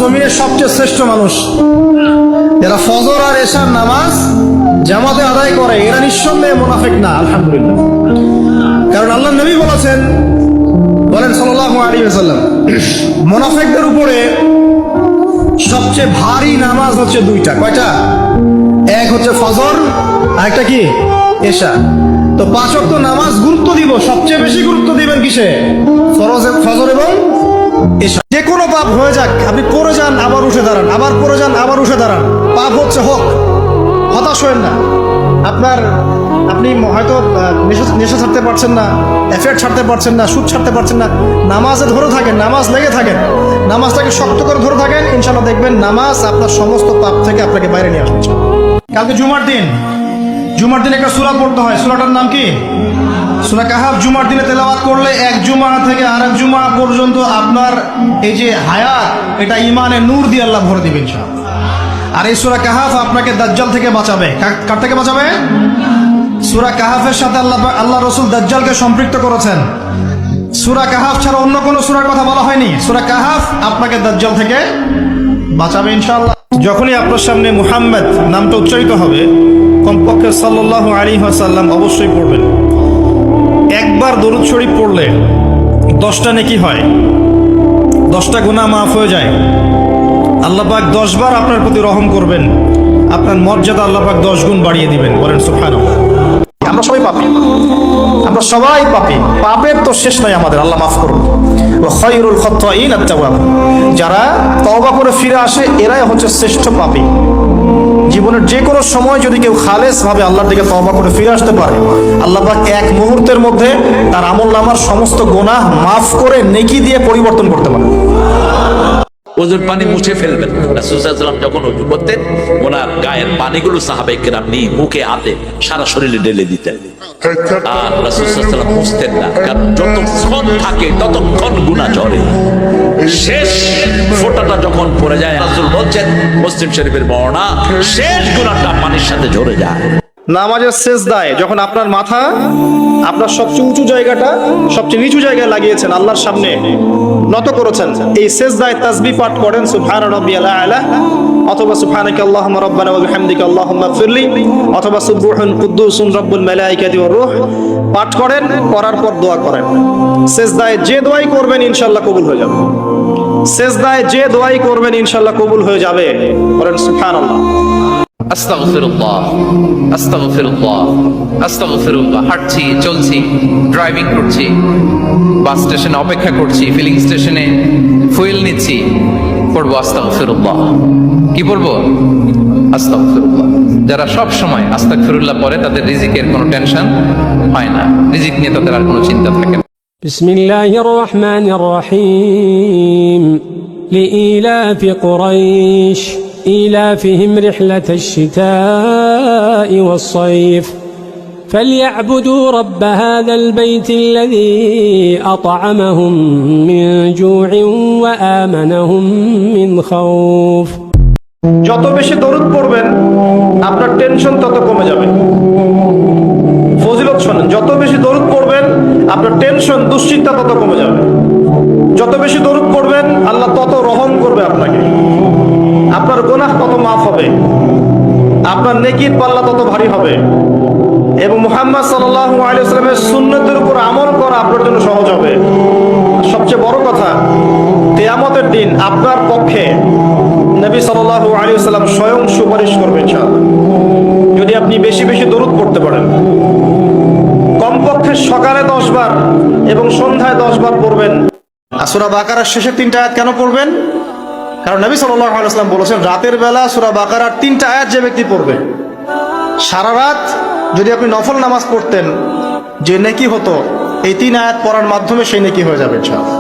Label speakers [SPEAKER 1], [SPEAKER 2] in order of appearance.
[SPEAKER 1] জমিনের সবচেয়ে শ্রেষ্ঠ মানুষ যারা ফজর আর এশার নামাজ জামাতে আদায় করে, এরা নিঃসন্দেহে মুনাফিক না, আলহামদুলিল্লাহ। কারণ আল্লাহ নবী বলেছেন, বলেন সাল্লাল্লাহু আলাইহি ওয়াসাল্লাম, মুনাফিকদের উপরে সবচেয়ে ভারী নামাজ হচ্ছে দুইটা। কয়টা? এক হচ্ছে ফজর, আর একটা কি? এশা। তো 5 ওয়াক্ত নামাজ গুরুত্ব দিব, সবচেয়ে বেশি গুরুত্ব দিবেন কিসে? ফজর এবং এশা। যে কোনো পাপ হয়ে যাক, আপনি পড়ে যান আবার উঠে দাঁড়ান, আবার পড়ে যান আবার উঠে দাঁড়ান, পাপ হচ্ছে হোক, হতাশ হবেন না। আপনি হয়তো নেশা ছাড়তে পারছেন না, এফেক্ট ছাড়তে পারছেন না, সুদ ছাড়তে পারছেন না, নামাজে ধরে থাকেন, নামাজ লেগে থাকেন, নামাজটাকে শক্ত করে ধরে থাকেন, ইনশাআল্লাহ দেখবেন নামাজ আপনার সমস্ত পাপ থেকে আপনাকে বাইরে নিয়ে আসছে। কালকে জুমার দিন একটা সূরা পড়তে হয়, সূরাটার নাম কি? সূরা কাহাফ। জুমার দিনে তেলাওয়াত করলে এক জুমা থেকে আরেক জুমা পর্যন্ত আপনার এই যে হায়াত, এটা ঈমানের নূর দিয়ে আল্লাহ ভরে দিবেন ইনশাআল্লাহ। আর এই সূরা কাহাফ আপনাকে দাজ্জাল থেকে বাঁচাবে। কার থেকে বাঁচাবে? সূরা কাহাফের সাথে আল্লাহ রাসূল দাজ্জালকে সম্পৃক্ত করেছেন। সূরা কাহাফ ছাড়া অন্য কোনো সূরার কথা বলা হয়নি। সূরা কাহাফ আপনাকে দাজ্জাল থেকে বাঁচাবে ইনশাআল্লাহ। যখনই আপনার সামনে মুহাম্মদ নামটা উচ্চারিত হবে, কমপক্ষে সাল্লাল্লাহু আলাইহি ওয়াসাল্লাম অবশ্যই পড়বেন। একবার দরুদ শরীফ পড়লে 10টা নেকি হয়, 10টা গুনাহ মাফ হয়ে যায়। আল্লাহ পাক 10 বার আপনার প্রতি রহম করবেন, আপনার মর্যাদা আল্লাহ পাক 10 গুণ বাড়িয়ে দিবেন। বলেন সুবহানাল্লাহ। আমরা সবাই পাপী, আমরা সবাই পাপী, পাপের তো শেষ নাই আমাদের, আল্লাহ মাফ করুন। ওয়া খায়রুল খাত্তাইন আত-তাওয়াব, যারা তওবা করে ফিরে আসে এরাই হচ্ছে শ্রেষ্ঠ পাপী। জীবনের যে কোনো সময় যদি কেউ খালেস ভাবে আল্লাহর দিকে তওবা করে ফিরে আসতে পারে, আল্লাহ পাক এক মুহূর্তের মধ্যে তার আমলনামার সমস্ত গুনাহ মাফ করে নেকি দিয়ে পরিবর্তন করতে পারে।
[SPEAKER 2] ওজুর পানি মুছে ফেলবেন। রাসূল সাল্লাল্লাহু আলাইহি ওয়াসাল্লাম যখন ওযু করতেন, ওনার গায়ের পানিগুলো সাহাবায়ে কেরাম নিয়ে মুখে, হাতে, সারা শরীরে ঢেলে দিতেন। আর রাসূল সাল্লাল্লাহু আলাইহি ওয়াসাল্লাম মুছতেন না, কারণ যতক্ষণ থাকে ততক্ষণ গুনাহ ঝরে। শেষ ফোঁটাটা যখন পড়ে যায়, রাসূল বলছেন, মুসলিম শরীফের বর্ণনা, শেষ গুনাহটা পানির সাথে ঝরে যায়।
[SPEAKER 1] নামাজের সেজদায় যখন আপনার মাথা আপনার সবচেয়ে উঁচু জায়গাটা সবচেয়ে নিচু জায়গায় লাগিয়েছেন, আল্লাহর সামনে নত করেছেন, এই সেজদায় তাসবিহ পাঠ করেন সুবহানা রাব্বিয়াল আ'লা, অথবা সুবহানাকা আল্লাহুম্মা রাব্বানা ওয়া বিহামদিকা আল্লাহুম্মা ইগফিরলি, অথবা সুবহুন কুদ্দুসুন রাব্বুল মালাইকাতি ওয়ার রূহ পাঠ করেন। করার পর দোয়া করেন। সেজদায় যে দোয়াই করবেন ইনশাআল্লাহ কবুল হয়ে যাবে। সেজদায় যে দোয়াই করবেন ইনশাআল্লাহ কবুল হয়ে যাবে। বলেন সুবহানাল্লাহ।
[SPEAKER 3] আস্তাগফিরুল্লাহ, আস্তাগফিরুল্লাহ, আস্তাগফিরুল্লাহ। হাঁটছি, চলছি, ড্রাইভিং করছি, বাস স্টেশনে অপেক্ষা করছি, ফিলিং স্টেশনে ফুয়েল নিচ্ছি, পড়বো আস্তাগফিরুল্লাহ। কি পড়বো? আস্তাগফিরুল্লাহ। যারা সব সময় আস্তাগফিরুল্লাহ পড়ে তাদের রিজিকের কোনো টেনশন হয় না, রিজিক নিয়ে তাদের আর কোনো চিন্তা থাকে না।
[SPEAKER 4] বিসমিল্লাহির রহমানির রহিম। লিইলাফি কুরাইশ إيلافهم رحلة الشتاء والصيف فليعبدوا رب هذا البيت الذي أطعمهم من جوع وآمنهم من خوف।
[SPEAKER 1] যত বেশি দরুদ পড়বেন আপনার টেনশন তত কমে যাবে। ফজিলত শোনেন, যত বেশি দরুদ পড়বেন আপনার টেনশন, দুশ্চিন্তা তত কমে যাবে। যত বেশি দরুদ পড়বেন আল্লাহ তত রহম করবে আপনাকে, আপনার গুনাহ তত মাফ হবে, আপনার নেকির পাল্লা তত ভারী হবে, এবং মুহাম্মদ সাল্লাল্লাহু আলাইহি ওয়াসাল্লামের সুন্নতের উপর আমল করা আপনার জন্য সহজ হবে। সবচেয়ে বড় কথা, কিয়ামতের দিন আপনার পক্ষে নবী সাল্লাল্লাহু আলাইহি ওয়াসাল্লাম স্বয়ং সুপারিশ করবেন ইনশাআল্লাহ, যদি আপনি বেশি বেশি দরুদ পড়তে পারেন। কমপক্ষে সকালে 10 বার এবং সন্ধ্যায় 10 বার পড়বেন। আর সূরা বাকারার শেষের 3টা আয়াত কেন পড়বেন? কারণ নবী সাল্লাল্লাহু আলাইহি ওয়াসাল্লাম বলেছেন, রাতের বেলা সূরা বাকারার 3টা আয়াত যে ব্যক্তি পড়বে, সারা রাত যদি আপনি নফল নামাজ পড়তেন যে নেকি হতো, এই 3 আয়াত পড়ার মাধ্যমে সেই নেকি হয়ে যাবে ইনশাআল্লাহ।